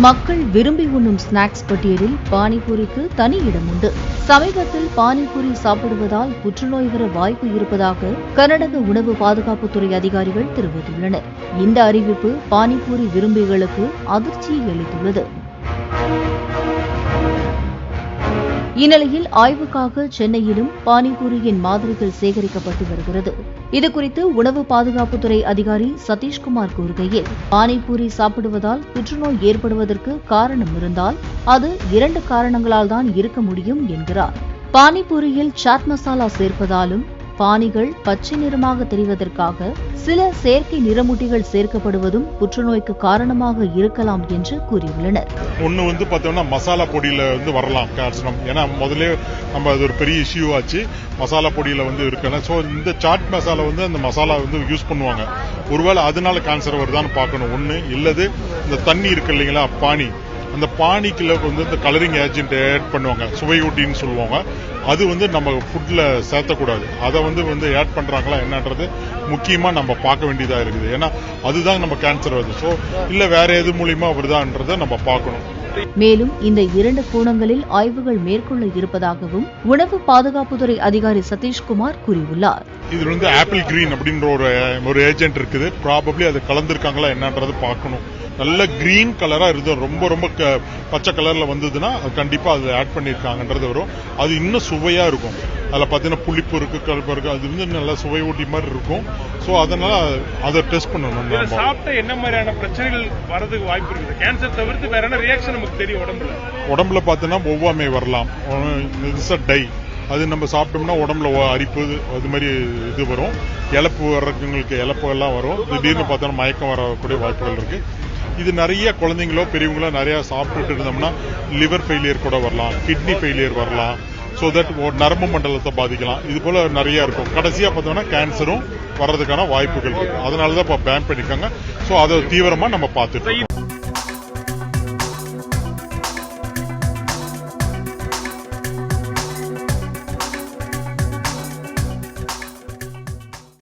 மக்கள் விரும்பி உண்ணும் ஸ்நாக்ஸ் பட்டியலில் பானிபூரிக்கு தனி இடம் உண்டு. சமீபத்தில் பானிபூரி சாப்பிடுவதால் புற்றுநோய் வர வாய்ப்பு இருப்பதாக கர்நாடக உணவு பாதுகாப்புத்துறை அதிகாரிகள் தெரிவித்துள்ளனர். இந்த அறிவிப்பு பானிபூரி விரும்பிகளுக்கு அதிர்ச்சியை அளித்துள்ளது. இந்நிலையில் ஆய்வுக்காக சென்னையிலும் பானிபூரியின் மாதிரிகள் சேகரிக்கப்பட்டு வருகிறது. இதுகுறித்து உணவு பாதுகாப்புத்துறை அதிகாரி சதீஷ்குமார் கூறுகையில், பானிபூரி சாப்பிடுவதால் புற்றுநோய் ஏற்படுவதற்கு காரணம் இருந்தால் அது 2 காரணங்களால் தான் இருக்க முடியும் என்கிறார். பானிபூரியில் சாட் மசாலா சேர்ப்பதாலும் பானிகள் பச்சை நிறமாக தெரிவதற்காக சில செயற்கை நிறமூட்டிகள் சேர்க்கப்படுவதும் புற்றுநோய்க்கு காரணமாக இருக்கலாம் என்று கூறியுள்ளனர். ஒன்னு பார்த்தோம்னா மசாலா பொடியில வரலாம் கார்சினம். ஏன்னா முதல்ல நம்ம அது ஒரு பெரிய இஷ்யூ ஆச்சு. மசாலா பொடியில இருக்கணும். ஸோ இந்த சாட் மசாலா அந்த மசாலா யூஸ் பண்ணுவாங்க. ஒருவேளை அதனால கேன்சர் வருதான்னு பார்க்கணும். ஒன்னு இல்லது இந்த தண்ணி இருக்கு இல்லைங்களா, பானி, அந்த பானிக்குள்ள இந்த கலரிங் ஏஜென்ட் ஆட் பண்ணுவாங்க, சுவையூட்டின்னு சொல்லுவாங்க. அது நம்ம ஃபுட்ல சேர்த்தக்கூடாது. அதை ஆட் பண்றாங்களா என்னன்றது முக்கியமா நம்ம பார்க்க வேண்டியதா இருக்குது. ஏன்னா அதுதான் நம்ம கேன்சர் வருது. ஸோ இல்ல வேற எது மூலியமா வருதான்றதை நம்ம பார்க்கணும். மேலும் இந்த 2 கோணங்களில் ஆய்வுகள் மேற்கொள்ள இருப்பதாகவும் உணவு பாதுகாப்புத்துறை அதிகாரி சதீஷ்குமார் கூறியுள்ளார். இது ஆப்பிள் கிரீன் அப்படின்ற ஒரு ஏஜென்ட் இருக்குது. ப்ராபப்ளி அது கலந்திருக்காங்களா என்னன்றது பார்க்கணும். நல்ல கிரீன் கலரா இருந்து ரொம்ப ரொம்ப பச்சை கலர்ல வந்ததுன்னா கண்டிப்பா அது ஆட் பண்ணிருக்காங்கன்றது வரும். அது இன்னும் சுவையா இருக்கும். அதுல பாத்தீங்கன்னா புளிப்பு இருக்கு, கருப்பு இருக்கு. அது நல்லா சுவை ஊட்டி மாதிரி இருக்கும். சோ அதனால அதை டெஸ்ட் பண்ணணும். சாப்பிட்ட என்ன மாதிரியான பிரச்சனைகள் வரதுக்கு வாய்ப்பு இருக்குது? கேன்சர் தவிர்த்து வேற என்ன ரியாக்ஷன் நமக்கு தெரியும்? உடம்புல பாத்தீங்கன்னா ஒவ்வாமை வரலாம். டை அது நம்ம சாப்பிட்டோம்னா உடம்புல அரிப்பு அது மாதிரி இது வரும். இழப்பு வர்றவங்களுக்கு இழப்பு எல்லாம் வரும். திடீர்னு பார்த்தோம்னா மயக்கம் வரக்கூடிய வாய்ப்புகள் இருக்கு. இது நிறைய குழந்தைங்களோ பெரியவங்களோ நிறைய சாப்பிட்டுட்டு இருந்தோம்னா லிவர் ஃபெயிலியர் கூட வரலாம், கிட்னி ஃபெயிலியர் வரலாம். ஸோ தட் நரம்பு மண்டலத்தை பாதிக்கலாம். இது போல நிறைய இருக்கும். கடைசியா பார்த்தோம்னா கேன்சரும் வர்றதுக்கான வாய்ப்புகள் இருக்கு. அதனாலதான் இப்ப பேன் பண்ணிருக்காங்க. ஸோ அதை தீவிரமா நம்ம பார்த்துட்டு இருக்கோம்.